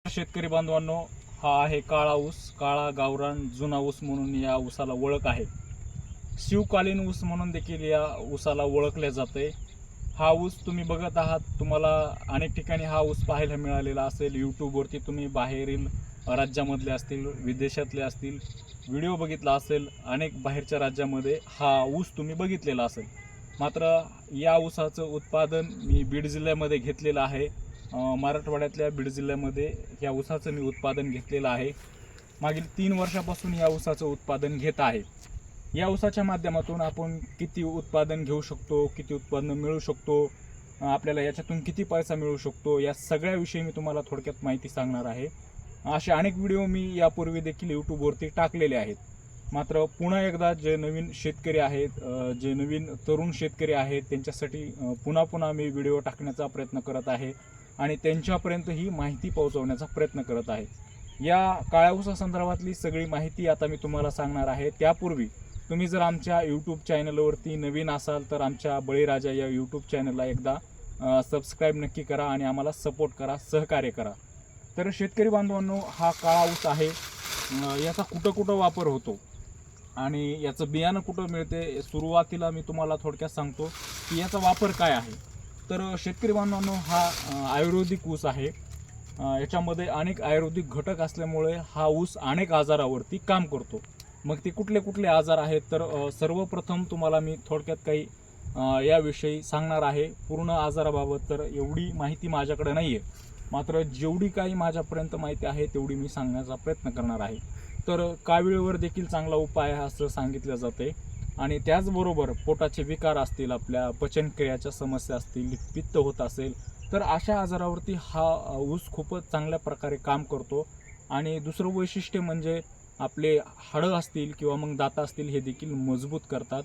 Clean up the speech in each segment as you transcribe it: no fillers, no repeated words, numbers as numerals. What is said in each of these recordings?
शेतकरी बांधवांनो, हा आहे काळा ऊस. काळा गावरान जुना ऊस म्हणून या ऊसाला ओळख आहे. शिवकालीन ऊस म्हणून देखील या ऊसाला ओळखले जाते. हा ऊस तुम्ही बघत आहात, तुम्हाला अनेक ठिकाणी हा ऊस पाहायला मिळालेला असेल. यूट्यूबवरती तुम्ही बाहेरील राज्यामधले असतील, विदेशातले असतील व्हिडिओ बघितला असेल. अनेक बाहेरच्या राज्यामध्ये हा ऊस तुम्ही बघितलेला असेल. मात्र या ऊसाचं उत्पादन मी बीड जिल्ह्यामध्ये घेतलेलं आहे. मराठवाड्यातल्या बीड जिल्ह्यामध्ये या ऊसाचं मी उत्पादन घेतलेलं आहे. मागील 3 वर्षापासून या ऊसाचं उत्पादन घेत आहे. या ऊसाच्या माध्यमातून आपण किती उत्पादन घेऊ शकतो, किती उत्पन्न मिळू शकतो, आपल्याला याच्यातून किती पैसा मिळू शकतो, या सगळ्याविषयी मी तुम्हाला थोडक्यात माहिती सांगणार आहे. असे अनेक व्हिडिओ मी यापूर्वी देखील यूट्यूबवरती टाकलेले आहेत. मात्र पुन्हा एकदा जे नवीन शेतकरी आहेत, जे नवीन तरुण शेतकरी आहेत, त्यांच्यासाठी पुन्हा पुन्हा मी व्हिडिओ टाकण्याचा प्रयत्न करत आहे आणि त्यांच्यापर्यंत ही माहिती पोहोचवण्याचा प्रयत्न करत आहे. या काळ्या ऊसासंदर्भातली सगळी माहिती आता मी तुम्हाला सांगणार आहे. त्यापूर्वी तुम्ही जर आमच्या यूट्यूब चॅनलवरती नवीन असाल तर आमच्या बळीराजा या यूट्यूब चॅनलला एकदा सबस्क्राईब नक्की करा आणि आम्हाला सपोर्ट करा, सहकार्य करा. तर शेतकरी बांधवांनो, हा काळा ऊस आहे. याचा कुठं कुठं वापर होतो आणि याचं बियाणं कुठं मिळते, सुरुवातीला मी तुम्हाला थोडक्यात सांगतो की याचा वापर काय आहे. तर शेतकरी बांधवांनो, हा आयुर्वेदिक ऊस आहे. याच्यामध्ये अनेक आयुर्वेदिक घटक असल्यामुळे हा ऊस अनेक आजारावरती काम करतो. मग ते कुठले कुठले आजार आहेत, तर सर्वप्रथम तुम्हाला मी थोडक्यात काही याविषयी सांगणार आहे. पूर्ण आजाराबाबत तर एवढी माहिती माझ्याकडे नाही आहे, मात्र जेवढी काही माझ्यापर्यंत माहिती आहे तेवढी मी सांगण्याचा प्रयत्न करणार आहे. तर कावीळवर देखील चांगला उपाय आहे असं सांगितलं जाते. आणि त्याचबरोबर पोटाचे विकार असतील, आपल्या पचनक्रियाच्या समस्या असतील, पित्त होत असेल, तर अशा आजारावरती हा ऊस खूपच चांगल्या प्रकारे काम करतो. आणि दुसरं वैशिष्ट्य म्हणजे आपले हाडं असतील किंवा मग दात असतील हे देखील मजबूत करतात,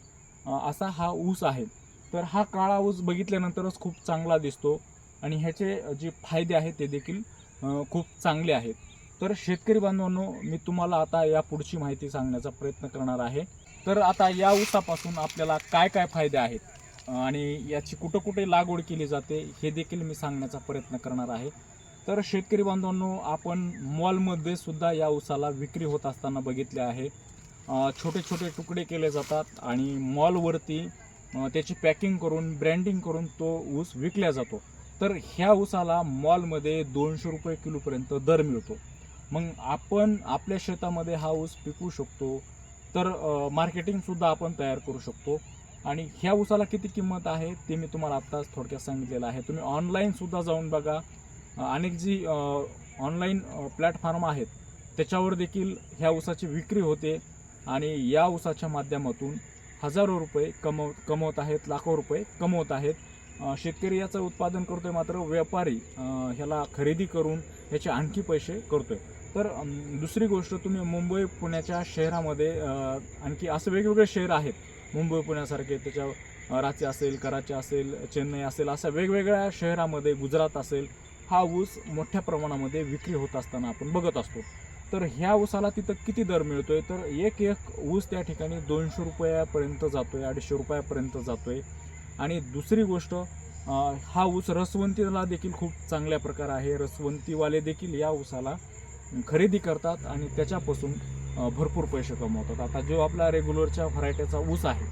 असा हा ऊस आहे. तर हा काळा ऊस बघितल्यानंतरच खूप चांगला दिसतो आणि ह्याचे जे फायदे आहेत ते देखील खूप चांगले आहेत. तर शेतकरी बांधवांनो, मी तुम्हाला आता या पुढची माहिती सांगण्याचा प्रयत्न करणार आहे. तर आता या ऊसापासून आपल्याला काय काय फायदे आहेत आणि याची कुठं कुठे लागवड केली जाते हे देखील मी सांगण्याचा प्रयत्न करणार आहे. तर शेतकरी बांधवांनो, आपण मॉलमध्ये सुद्धा या ऊसाला विक्री होत असताना बघितले आहे. छोटे छोटे तुकडे केले जातात आणि मॉलवरती त्याची पॅकिंग करून, ब्रँडिंग करून तो ऊस विकला जातो. तर ह्या ऊसाला मॉलमध्ये 200 रुपये किलोपर्यंत दर मिळतो. मग आपण आपल्या शेतामध्ये हा ऊस पिकवू शकतो, तर मार्केटिंगसुद्धा आपण तयार करू शकतो. आणि ह्या ऊसाला किती किंमत आहे ते मी तुम्हाला आत्ताच थोडक्यात सांगितलेलं आहे. तुम्ही ऑनलाईनसुद्धा जाऊन बघा. अनेक जी ऑनलाईन प्लॅटफॉर्म आहेत त्याच्यावर देखील ह्या ऊसाची विक्री होते आणि या ऊसाच्या माध्यमातून हजारो रुपये कमवत आहेत, लाखो रुपये कमवत आहेत. शेतकरी याचं उत्पादन करतोय, मात्र व्यापारी ह्याला खरेदी करून ह्याचे आणखी पैसे करतोय. तर दुसरी गोष्ट, तुम्ही मुंबई पुण्याच्या शहरामध्ये आणखी असं वेगवेगळे शहर आहेत मुंबई पुण्यासारखे, त्याच्या रांची असेल, कराची असेल, चेन्नई असेल, अशा वेगवेगळ्या शहरामध्ये, गुजरात असेल, हा ऊस मोठ्या प्रमाणामध्ये विक्री होत असताना आपण बघत असतो. तर ह्या ऊसाला तिथं किती दर मिळतोय, तर एक ऊस त्या ठिकाणी 200 रुपयापर्यंत जातोय, 250 रुपयापर्यंत जातोय. आणि दुसरी गोष्ट, हा ऊस रसवंतीला देखील खूप चांगल्या प्रकार आहे. रसवंतीवाले देखील या ऊसाला खरेदी करतात आणि त्याच्यापासून भरपूर पैसे कमवतात. आता जो आपला रेग्युलरच्या व्हरायटीचा ऊस आहे,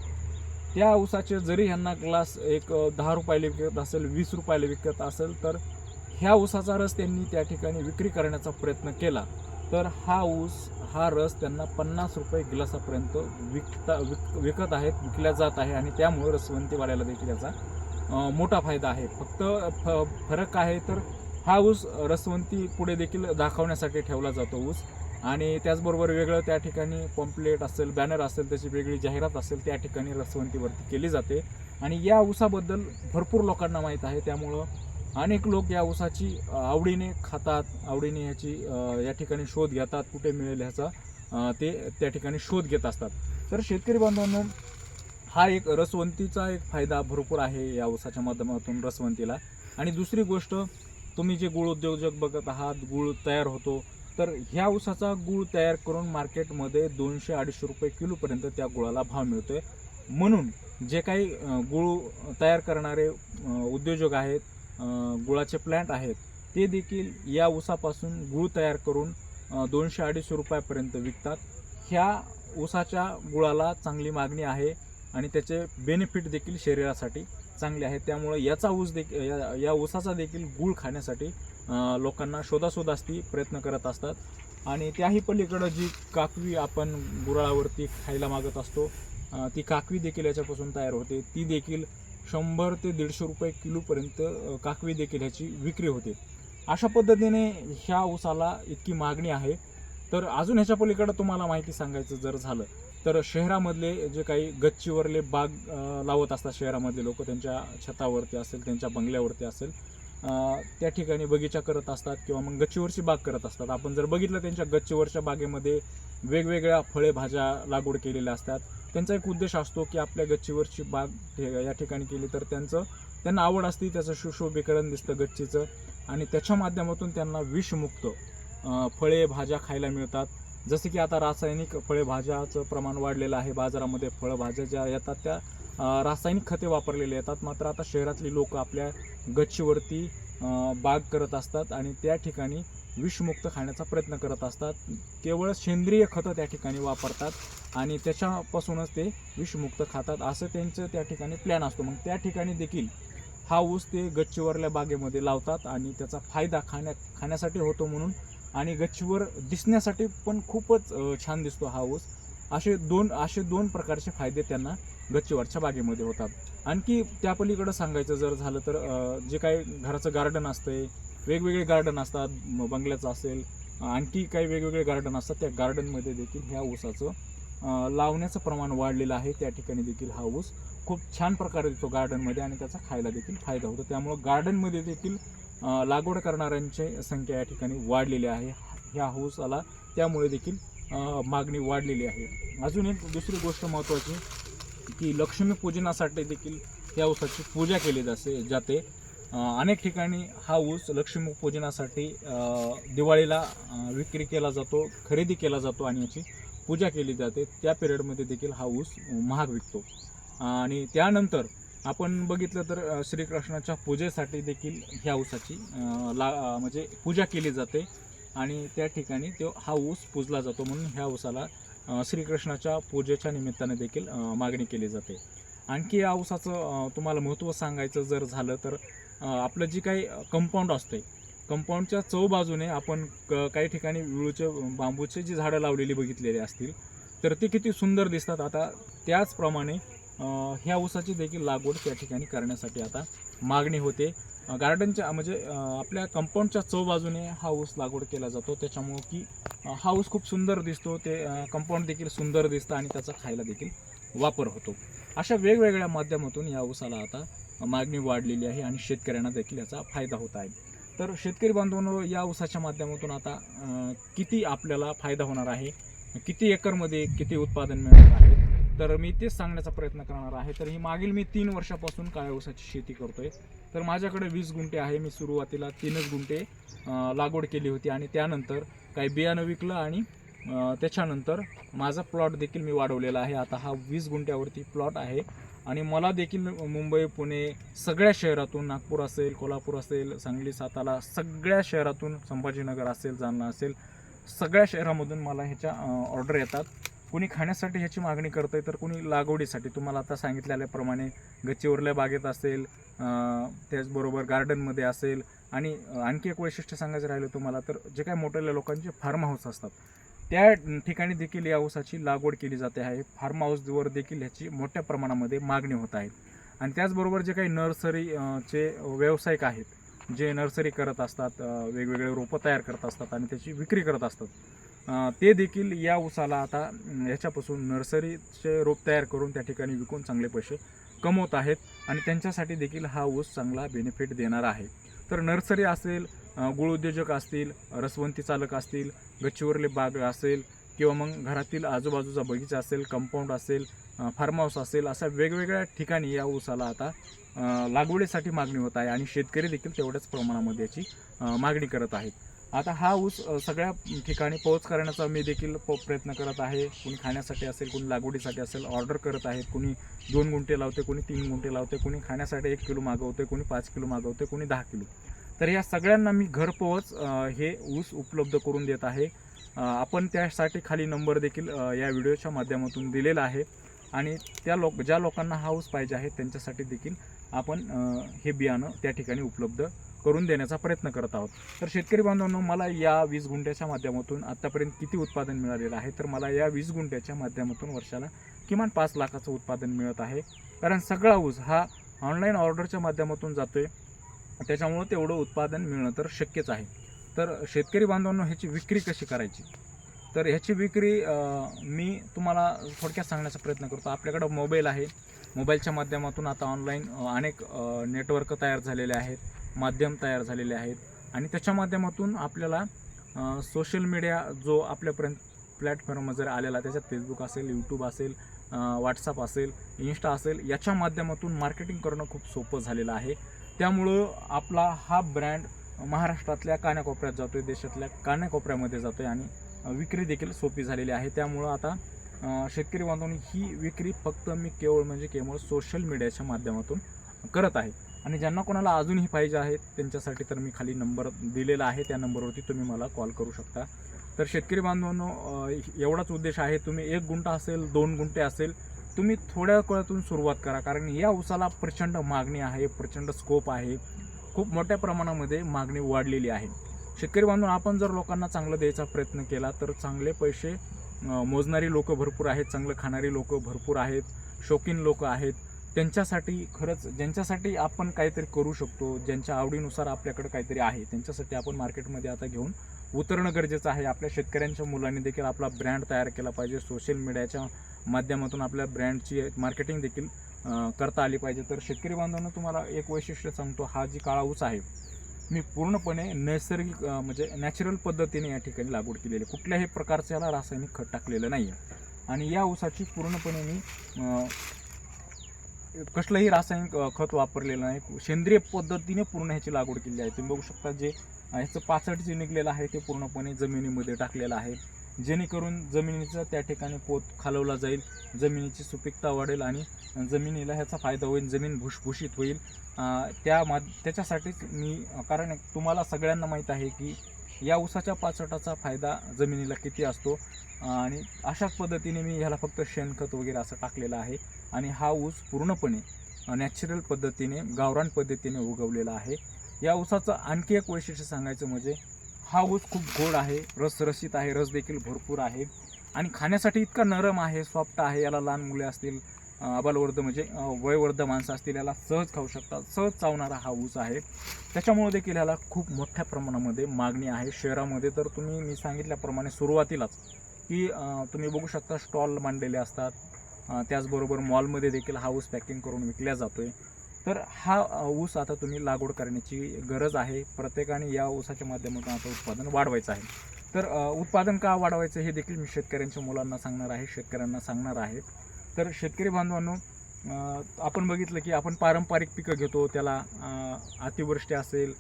त्या ऊसाचे जरी ह्यांना ग्लास एक 10 रुपयाला विकत असेल, 20 रुपयाला विकत असेल, तर ह्या ऊसाचा रस त्यांनी त्या ठिकाणी विक्री करण्याचा प्रयत्न केला तर हा रस त्यांना 50 रुपये ग्लासापर्यंत विकत आहेत, विकल्या जात आहे. आणि त्यामुळे रसवंतीवाल्याला देखील याचा मोठा फायदा आहे. फक्त फरक आहे तर हा ऊस रसवंती पुढे देखील दाखवण्यासाठी ठेवला जातो ऊस. आणि त्याचबरोबर वेगळं त्या ठिकाणी पॉम्पलेट असेल, बॅनर असेल, त्याची वेगळी जाहिरात असेल, त्या ठिकाणी रसवंतीवरती केली जाते. आणि या ऊसाबद्दल भरपूर लोकांना माहीत आहे, त्यामुळं अनेक लोक या ऊसाची आवडीने खातात, आवडीने ह्याची या ठिकाणी शोध घेतात, कुठे मिळेल ह्याचा ते त्या ठिकाणी शोध घेत असतात. तर शेतकरी बांधवांनो, हा एक रसवंतीचा एक फायदा भरपूर आहे या ऊसाच्या माध्यमातून रसवंतीला. आणि दुसरी गोष्ट, तुम्ही जे गूळ उद्योजक बघत आहात, गूळ तयार होतो, तर ह्या ऊसाचा गूळ तयार करून मार्केटमध्ये 200-250 रुपये किलोपर्यंत त्या गुळाला भाव मिळतोय. म्हणून जे काही गूळ तयार करणारे उद्योजक आहेत, गुळाचे प्लॅन्ट आहेत, ते देखील या ऊसापासून गूळ तयार करून 200-250 रुपयापर्यंत विकतात. ह्या ऊसाच्या गुळाला चांगली मागणी आहे आणि त्याचे बेनिफिट देखील शरीरासाठी चांगले आहेत. त्यामुळे याचा ऊस देखील या ऊसाचा देखील गूळ खाण्यासाठी लोकांना शोधाशोध असती, प्रयत्न करत असतात. आणि त्याही पलीकडं जी काकवी आपण गुराळावरती खायला मागत असतो, ती काकवी देखील याच्यापासून तयार होते. ती देखील 100 ते 150 रुपये किलोपर्यंत काकवी देखील ह्याची विक्री होते. अशा पद्धतीने ह्या ऊसाला इतकी मागणी आहे. तर अजून ह्याच्या पलीकडं तुम्हाला माहिती सांगायचं जर झालं तर शहरामधले जे काही गच्चीवरले बाग लावत असतात शहरामधले लोक, त्यांच्या छतावरती असेल, त्यांच्या बंगल्यावरती असेल, त्या ठिकाणी बगीचा करत असतात किंवा मग गच्चीवरची बाग करत असतात. आपण जर बघितलं त्यांच्या गच्चीवरच्या बागेमध्ये वेगवेगळ्या फळे भाज्या लागवड केलेल्या असतात. त्यांचा एक उद्देश असतो की आपल्या गच्चीवरची बाग या ठिकाणी केली तर त्यांना आवड असते, त्याचं सुशोभीकरण दिसतं गच्चीचं आणि त्याच्या माध्यमातून त्यांना विषमुक्त फळे भाज्या खायला मिळतात. जसे की आता रासायनिक फळभाज्याचं प्रमाण वाढलेलं आहे बाजारामध्ये. फळभाज्या ज्या येतात त्या रासायनिक खते वापरलेले येतात. मात्र आता शहरातली लोक आपल्या गच्चीवरती बाग करत असतात आणि त्या ठिकाणी विषमुक्त खाण्याचा प्रयत्न करत असतात. केवळ सेंद्रिय खतं त्या ठिकाणी वापरतात आणि त्याच्यापासूनच ते विषमुक्त खातात, असं त्यांचं त्या ठिकाणी प्लॅन असतो. मग त्या ठिकाणी देखील हा ऊस ते गच्चीवरल्या बागेमध्ये लावतात आणि त्याचा फायदा खाण्यासाठी होतो म्हणून आणि गच्चीवर दिसण्यासाठी पण खूपच छान दिसतो हा ऊस. असे दोन प्रकारचे फायदे त्यांना गच्चीवरच्या बागेमध्ये होतात. आणखी त्या पलीकडं सांगायचं जर झालं तर जे काही घराचं गार्डन असतंय, वेगवेगळे गार्डन असतात, बंगल्याचं असेल, आणखी काही वेगवेगळे गार्डन असतात, त्या गार्डनमध्ये देखील ह्या ऊसाचं लावण्याचं प्रमाण वाढलेलं आहे. त्या ठिकाणी देखील हा ऊस खूप छान प्रकारे दिसतो गार्डनमध्ये आणि त्याचा खायला देखील फायदा होतो. त्यामुळं गार्डनमध्ये देखील लागवड करणाऱ्यांची संख्या या ठिकाणी वाढलेली आहे. ह्या ऊसाला त्यामुळे देखील मागणी वाढलेली आहे. अजून एक दुसरी गोष्ट महत्त्वाची की लक्ष्मीपूजनासाठी देखील ह्या ऊसाची पूजा केली जाते. अनेक ठिकाणी हा ऊस लक्ष्मीपूजनासाठी दिवाळीला विक्री केला जातो, खरेदी केला जातो आणि याची पूजा केली जाते. त्या पिरियडमध्ये देखील हा ऊस महाग विकतो. आणि त्यानंतर आपण बघितलं तर श्रीकृष्णाच्या पूजेसाठी देखील ह्या ऊसाची म्हणजे पूजा केली जाते आणि त्या ठिकाणी हा ऊस पूजला जातो. म्हणून ह्या ऊसाला श्रीकृष्णाच्या पूजेच्या निमित्ताने देखील मागणी केली जाते. आणखी या ऊसाचं तुम्हाला महत्त्व सांगायचं जर झालं तर आपलं जी काही कंपाऊंड असते, कंपाऊंडच्या चौबाजूने आपण काही ठिकाणी विळूचे बांबूचे जी झाडं लावलेली बघितलेली असतील तर ती किती सुंदर दिसतात. आता त्याचप्रमाणे ह्या ऊसाची देखील लागवड त्या ठिकाणी करण्यासाठी आता मागणी होते. गार्डनच्या म्हणजे आपल्या कंपाऊंडच्या चौबाजूने हा ऊस लागवड केला जातो, त्याच्यामुळं की हा ऊस खूप सुंदर दिसतो, ते कंपाऊंड देखील सुंदर दिसतं आणि त्याचा खायला देखील वापर होतो. अशा वेगवेगळ्या माध्यमातून या ऊसाला आता मागणी वाढलेली आहे आणि शेतकऱ्यांना देखील याचा फायदा होत आहे. तर शेतकरी बांधवांनो, या ऊसाच्या माध्यमातून आता किती आपल्याला फायदा होणार आहे, किती एकरमध्ये किती उत्पादन मिळणार आहे, तर मी तेच सांगण्याचा प्रयत्न करणार आहे. तर ही मागील मी 3 वर्षापासून काळ्या ऊसाची शेती करतोय. तर माझ्याकडे 20 गुंठे आहे. मी सुरुवातीला 3च गुंठे लागवड केली होती आणि त्यानंतर काही बियाणं विकलं आणि त्याच्यानंतर माझा प्लॉट देखील मी वाढवलेला आहे. आता हा 20 गुंठ्यावरती प्लॉट आहे आणि मला देखील मुंबई, पुणे सगळ्या शहरातून, नागपूर असेल, कोल्हापूर असेल, सांगली, सातारा, सगळ्या शहरातून, संभाजीनगर असेल, जालना असेल, सगळ्या शहरामधून मला ह्याच्या ऑर्डर येतात. कोणी खाण्यासाठी ह्याची मागणी करतं आहे तर कोणी लागवडीसाठी. तुम्हाला आता सांगितलेल्याप्रमाणे गच्चीवरल्या बागेत असेल, त्याचबरोबर गार्डनमध्ये असेल आणि आणखी एक वैशिष्ट्य सांगायचं राहिलं तुम्हाला तर जे काही मोठ्या लोकांचे फार्म हाऊस असतात त्या ठिकाणी देखील या ऊसाची लागवड केली जाते आहे. फार्म हाऊसवर देखील ह्याची मोठ्या प्रमाणामध्ये मागणी होत आहे. आणि त्याचबरोबर जे काही नर्सरीचे व्यावसायिक आहेत, जे नर्सरी करत असतात, वेगवेगळे रोपं तयार करत असतात आणि त्याची विक्री करत असतात, ते देखील या ऊसाला आता ह्याच्यापासून नर्सरीचे रोप तयार करून त्या ठिकाणी विकून चांगले पैसे कमवत आहेत आणि त्यांच्यासाठी देखील हा ऊस चांगला बेनिफिट देणार आहे. तर नर्सरी असेल, गुळ उद्योजक असतील, रसवंती चालक असतील, गच्चीवरले बाग असेल किंवा मग घरातील आजूबाजूचा बगीचा असेल, कंपाऊंड असेल, फार्म हाऊस असेल, अशा वेगवेगळ्या ठिकाणी या ऊसाला आता लागवडीसाठी मागणी होत आहे आणि शेतकरी देखील तेवढ्याच प्रमाणामध्ये याची मागणी करत आहेत. आता हा ऊस सगळ्या ठिकाणी पोहोच करण्याचा मी देखील प्रयत्न करत आहे. कोणी खाण्यासाठी असेल, कोणी लागवडीसाठी असेल, ऑर्डर करत आहेत. कोणी 2 गुंठे लावते, कोणी 3 गुंठे लावते, कोणी खाण्यासाठी 1 किलो मागवते, कोणी 5 किलो मागवते, कोणी 10 किलो. तर या सगळ्यांना मी घरपोच हे ऊस उपलब्ध करून देत आहे. आपण त्यासाठी खाली नंबर देखील या व्हिडिओच्या माध्यमातून दिलेला आहे आणि ज्या लोकांना हा ऊस पाहिजे आहे त्यांच्यासाठी देखील आपण हे बियाणं त्या ठिकाणी उपलब्ध करून देण्याचा प्रयत्न करत आहोत. तर शेतकरी बांधवांनो, मला या 20 गुंठ्याच्या माध्यमातून आत्तापर्यंत किती उत्पादन मिळालेलं आहे, तर मला या 20 गुंठ्याच्या माध्यमातून वर्षाला किमान 5 लाखाचं उत्पादन मिळत आहे. कारण सगळा ऊस हा ऑनलाईन ऑर्डरच्या माध्यमातून जातोय, त्याच्यामुळं तेवढं उत्पादन मिळणं तर शक्यच आहे. तर शेतकरी बांधवांनो, ह्याची विक्री कशी करायची, तर ह्याची विक्री मी तुम्हाला थोडक्यात सांगण्याचा प्रयत्न करतो. आपल्याकडं मोबाईल आहे, मोबाईलच्या माध्यमातून आता ऑनलाईन अनेक नेटवर्क तयार झालेले आहेत, माध्यम तयार झालेले आहेत आणि त्याच्या माध्यमातून आपल्याला सोशल मीडिया जो आपल्यापर्यंत प्लॅटफॉर्म जर आलेला, त्याच्यात फेसबुक असेल, यूट्यूब असेल, व्हॉट्सअप असेल, इन्स्टा असेल, याच्या माध्यमातून मार्केटिंग करणं खूप सोपं झालेलं आहे. त्यामुळं आपला हा ब्रँड महाराष्ट्रातल्या कानाकोपऱ्यात जातो आहे, देशातल्या कानाकोपऱ्यामध्ये जातो आहे आणि विक्री देखील सोपी झालेली आहे. त्यामुळं आता शेतकरी बांधवांनी ही विक्री फक्त मी केवळ सोशल मीडियाच्या माध्यमातून करत आहे. आणि ज्यांना कोणाला अजूनही पाहिजे आहेत त्यांच्यासाठी तर मी खाली नंबर दिलेला आहे, त्या नंबरवरती तुम्ही मला कॉल करू शकता. तर शेतकरी बांधवांनो, एवढाच उद्देश आहे. तुम्ही 1 गुंठा असेल, 2 गुंठे असेल, तुम्ही थोड्या काळातून सुरुवात करा. कारण या ऊसाला प्रचंड मागणी आहे, प्रचंड स्कोप आहे, खूप मोठ्या प्रमाणामध्ये मागणी वाढलेली आहे. शेतकरी बांधून, आपण जर लोकांना चांगलं द्यायचा प्रयत्न केला तर चांगले पैसे मोजणारी लोक भरपूर आहेत, चांगलं खाणारी लोक भरपूर आहेत, शौकीन लोक आहेत. त्यांच्यासाठी खरंच, ज्यांच्यासाठी आपण काहीतरी करू शकतो, ज्यांच्या आवडीनुसार आपल्याकडे काहीतरी आहे, त्यांच्यासाठी आपण मार्केटमध्ये आता घेऊन उतरणं गरजेचं आहे. आपल्या शेतकऱ्यांच्या मुलांनी देखील आपला ब्रँड तयार केला पाहिजे. सोशल मीडियाच्या माध्यमातून आपल्या ब्रँडची मार्केटिंग देखील करता आली पाहिजे. तर शेतकरी बांधवांना तुम्हाला एक वैशिष्ट्य सांगतो, हा जी काळा ऊस आहे मी पूर्णपणे नैसर्गिक म्हणजे नॅचरल पद्धतीने या ठिकाणी लागवड केलेली आहे. कुठल्याही प्रकारचं याला रासायनिक खत टाकलेलं नाही आहे आणि या ऊसाची पूर्णपणे मी कसलंही रासायनिक खत वापरलेलं नाही, सेंद्रिय पद्धतीने पूर्ण ह्याची लागवड केली आहे. तुम्ही बघू शकता, जे ह्याचं पाचट जे निघलेलं आहे ते पूर्णपणे जमिनीमध्ये टाकलेलं आहे, जेणेकरून जमिनीचा त्या ठिकाणी पोत खालवला जाईल, जमिनीची सुपीकता वाढेल आणि जमिनीला ह्याचा फायदा होईल, जमीन भुसभुशीत होईल. त्याच्यासाठीच मी, कारण तुम्हाला सगळ्यांना माहीत आहे की या ऊसाच्या पाचटाचा फायदा जमिनीला किती असतो आणि अशाच पद्धतीने मी ह्याला फक्त शेणखत वगैरे असं टाकलेलं आहे आणि हा ऊस पूर्णपणे नॅचरल पद्धतीने, गावरान पद्धतीने उगवलेला आहे. या ऊसाचं आणखी एक वैशिष्ट्य सांगायचं म्हणजे हा ऊस खूप गोड आहे, रसरशीत आहे, रस देखील भरपूर आहे आणि खाण्यासाठी इतका नरम आहे, सॉफ्ट आहे. याला लहान मुले असतील, आबालवृद्ध म्हणजे वयोवृद्ध माणसं असतील, याला सहज खाऊ शकतात, सहज चावणारा हा ऊस आहे. त्याच्यामुळे देखील याला खूप मोठ्या प्रमाणामध्ये मागणी आहे. शहरामध्ये तर मी सांगितल्याप्रमाणे सुरुवातीलाच की तुम्ही बघू शकता, स्टॉल मांडलेले असतात, त्याचबरोबर मॉलमध्ये देखील हा ऊस पॅकिंग करून विकला जातो आहे. तर हा ऊस आता तुम्ही लागवड करण्याची गरज आहे. प्रत्येकाने या ऊसाच्या माध्यमातून आता उत्पादन वाढवायचं आहे. तर उत्पादन का वाढवायचं हे देखील मी शेतकऱ्यांच्या मुलांना सांगणार आहे, शेतकऱ्यांना सांगणार आहे. तर शेतकरी बांधवांनो, आपण बघितलं की आपण पारंपरिक पिकं घेतो, त्याला अतिवृष्टी असेल,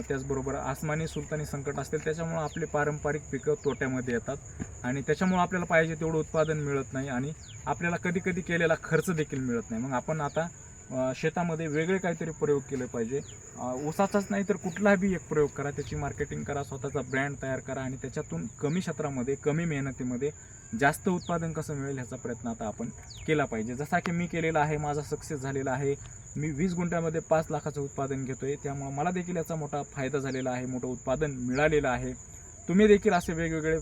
त्याचबरोबर आसमानी सुलतानी संकट असतील, त्याच्यामुळं आपले पारंपरिक पिकं तोट्यामध्ये येतात आणि त्याच्यामुळं आपल्याला पाहिजे तेवढं उत्पादन मिळत नाही आणि आपल्याला कधी कधी केलेला खर्च देखील मिळत नाही. मग आपण आता शेतामध्ये वेगळे काहीतरी प्रयोग केले पाहिजे. ऊसाचाच नाही तर कुठलाही एक प्रयोग करा, त्याची मार्केटिंग करा, स्वतःचा ब्रँड तयार करा आणि त्याच्यातून कमी क्षेत्रामध्ये, कमी मेहनतीमध्ये जास्त उत्पादन कसं मिळेल ह्याचा प्रयत्न आता आपण केला पाहिजे. जसा की मी केलेला आहे, माझा सक्सेस झालेला आहे. मी 20 गुंठ्यामध्ये 5 लाखाचं उत्पादन घेतो आहे, त्यामुळे मला देखील याचा मोठा फायदा झालेला आहे, मोठं उत्पादन मिळालेलं आहे. तुम्ही देखील असे वेगवेगळे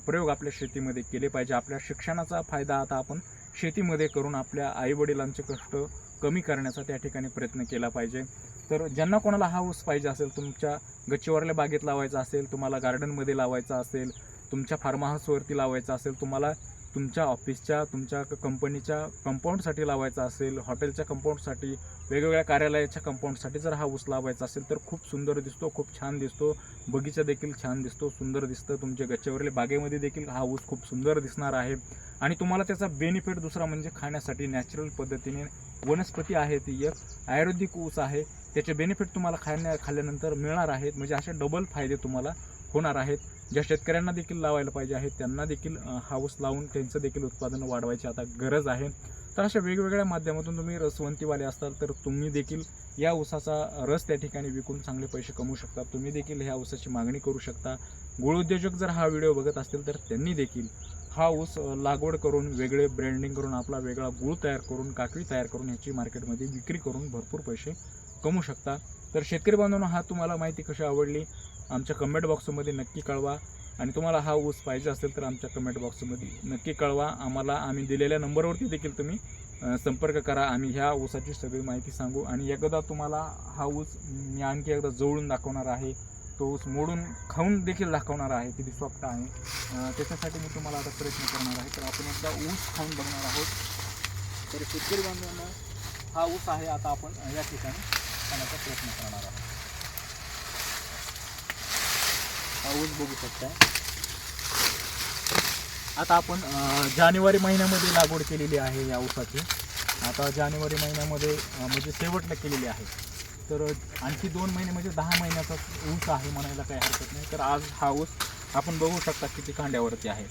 प्रयोग आपल्या शेतीमध्ये केले पाहिजे. आपल्या शिक्षणाचा फायदा आता आपण शेतीमध्ये करून आपल्या आईवडिलांचे कष्ट कमी करण्याचा त्या ठिकाणी प्रयत्न केला पाहिजे. तर ज्यांना कोणाला हा ऊस पाहिजे असेल, तुमच्या गच्चीवरल्या बागेत लावायचा असेल, तुम्हाला गार्डनमध्ये लावायचा असेल, तुमच्या फार्म हाऊसवरती लावायचा असेल, तुम्हाला तुमच्या ऑफिसच्या, तुमच्या कंपनीच्या कंपाऊंडसाठी लावायचा असेल, हॉटेलच्या कंपाऊंडसाठी, वेगवेगळ्या कार्यालयाच्या कंपाऊंडसाठी जर हा ऊस लावायचा असेल तर खूप सुंदर दिसतो, खूप छान दिसतो, बगीचा देखील छान दिसतो, सुंदर दिसतं. तुमच्या गच्चीवरल्या बागेमध्ये देखील हा ऊस खूप सुंदर दिसणार आहे आणि तुम्हाला त्याचा बेनिफिट दुसरा म्हणजे खाण्यासाठी नॅचरल पद्धतीने वनस्पती आहे, ती एक आयुर्वेदिक ऊस आहे, त्याचे बेनिफिट तुम्हाला खाल्ल्यानंतर मिळणार आहेत. म्हणजे असे डबल फायदे तुम्हाला होणार आहेत. ज्या शेतकऱ्यांना देखील लावायला पाहिजे आहेत त्यांना देखील हा ऊस लावून त्यांचं देखील उत्पादन वाढवायची आता गरज आहे. तर अशा वेगवेगळ्या माध्यमातून तुम्ही रसवंतीवाले असताल तर तुम्ही देखील या ऊसाचा रस त्या ठिकाणी विकून चांगले पैसे कमवू शकता. तुम्ही देखील ह्या ऊसाची मागणी करू शकता. गूळ उद्योजक जर हा व्हिडिओ बघत असतील तर त्यांनी देखील हा ऊस लागवड करून वेगळे ब्रँडिंग करून आपला वेगळा गूळ तयार करून काकडी तयार करून ह्याची मार्केटमध्ये विक्री करून भरपूर पैसे कमवू शकता. तर शेतकरी बांधवांनो, हा तुम्हाला माहिती कशी आवडली आमच्या कमेंट बॉक्समध्ये नक्की कळवा. आणि तुम्हाला हा ऊस पाहिजे असेल तर आमच्या कमेंट बॉक्समध्ये नक्की कळवा. आम्ही दिलेल्या नंबरवरती देखील तुम्ही संपर्क करा. आम्ही ह्या ऊसाची सगळी माहिती सांगू. आणि एकदा तुम्हाला हा ऊस मी आणखी एकदा जवळून दाखवणार आहे. तो ऊस मोडून खाऊन देखील दाखवणार आहे, किती सॉफ्ट आहे. त्याच्यासाठी मी तुम्हाला आता प्रयत्न करणार आहे. तर आपण एकदा ऊस खाऊन बघणार आहोत. तर शेतकरी बांधवांना हा ऊस आहे, आता आपण या ठिकाणी खाण्याचा प्रयत्न करणार आहोत. हा ऊस बघू शकता. आता आपण जानेवारी महिन्यामध्ये लागवड केलेली आहे या ऊसाची. आता जानेवारी महिन्यामध्ये म्हणजे शेवटला केलेली आहे. तर आणखी 2 महिने म्हणजे 10 महिन्याचा ऊस आहे म्हणायला काही हरकत नाही. तर आज हा ऊस आपण बघू शकता किती कांड्यावरती आहे.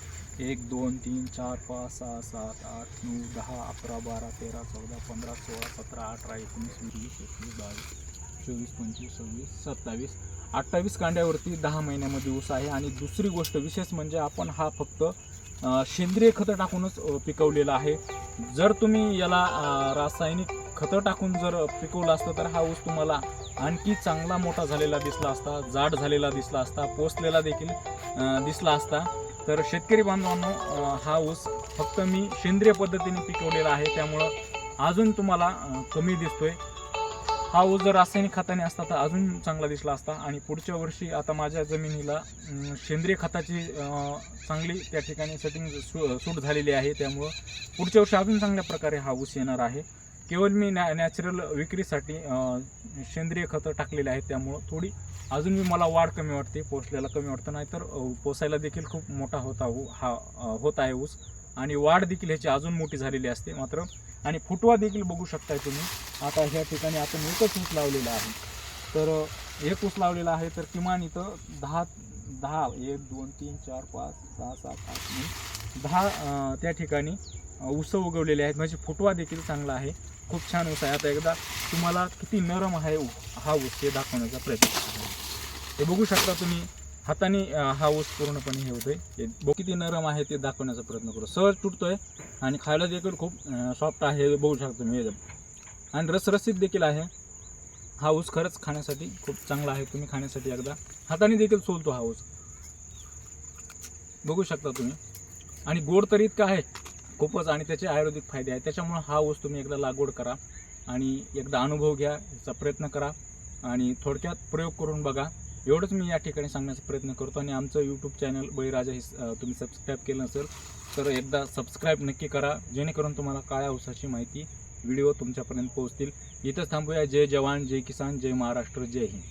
1 2 3 4 5 6 7 8 9 10 11 12 13 14 15 16 17 18 19 20 21 22 24 25 26 27 28 कांड्यावरती 10 महिन्यामध्ये ऊस आहे. आणि दुसरी गोष्ट विशेष म्हणजे आपण हा फक्त सेंद्रिय खतं टाकूनच पिकवलेला आहे. जर तुम्ही याला रासायनिक खतं टाकून जर पिकवलं असतं तर हा ऊस तुम्हाला आणखी चांगला मोठा झालेला दिसला असता, जाड झालेला दिसला असता, पोसलेला देखील दिसला असता. तर शेतकरी बांधवांनो, हा ऊस फक्त मी सेंद्रिय पद्धतीने पिकवलेला आहे, त्यामुळं अजून तुम्हाला कमी दिसतोय. हा ऊस जर रासायनिक खताने असता तर अजून चांगला दिसला असता. आणि पुढच्या वर्षी आता माझ्या जमिनीला सेंद्रिय खताची चांगली त्या ठिकाणी सेटिंग सूट झालेली आहे, त्यामुळं पुढच्या वर्षी अजून चांगल्या प्रकारे हा ऊस येणार आहे. केवळ मी नॅचरल विक्रीसाठी सेंद्रिय खतं टाकलेले आहेत, त्यामुळं थोडी अजून मी मला वाढ कमी वाटते, पोसल्याला कमी वाटतं. नाही तर पोसायला देखील खूप मोठा होत आहे ऊस. आणि वाढ देखील ह्याची अजून मोठी झालेली असते मात्र. आणि फुटवा देखील बघू शकताय तुम्ही. आता ह्या ठिकाणी आपण एकच ऊस लावलेला आहे. तर एक ऊस लावलेला आहे, तर किमान इथं 10 1 2 3 4 5 6 7 8 9 10 त्या ठिकाणी ऊस उगवलेले आहेत. म्हणजे फुटवा देखील चांगला आहे, खूप छान ऊस आहे. आता एकदा तुम्हाला किती नरम आहे हा ऊस हे दाखवण्याचा प्रयत्न करतो. हे बघू शकता तुम्ही, हाताने हा ऊस पूर्णपणे हे होतोय. किती नरम आहे ते दाखवण्याचा प्रयत्न करू. सहज तुटतोय आणि खायला देखील खूप सॉफ्ट आहे, बघू शकतो तुम्ही. आणि रसरशीत देखील आहे. हा ऊस खरंच खाण्यासाठी खूप चांगला आहे. तुम्ही खाण्यासाठी एकदा हाताने देखील सोलतो हा ऊस, बघू शकता तुम्ही. आणि गोड तर इतका आहे खूपच, आणि त्याचे आयुर्वेदिक फायदे आहेत. त्याच्यामुळे हा ऊस तुम्ही एकदा लागवड करा आणि एकदा अनुभव घ्या, याचा प्रयत्न करा आणि थोडक्यात प्रयोग करून बघा. एवढंच मी या ठिकाणी सांगण्याचा प्रयत्न करतो. आणि आमचं यूट्यूब चॅनल बळीराजा हे तुम्ही सबस्क्राईब केलं नसेल तर एकदा सबस्क्राईब नक्की करा, जेणेकरून तुम्हाला काळ्या ऊसाची माहिती व्हिडिओ तुमच्यापर्यंत पोहोचतील. इथंच थांबूया. जय जवान, जय किसान, जय महाराष्ट्र, जय हिंद.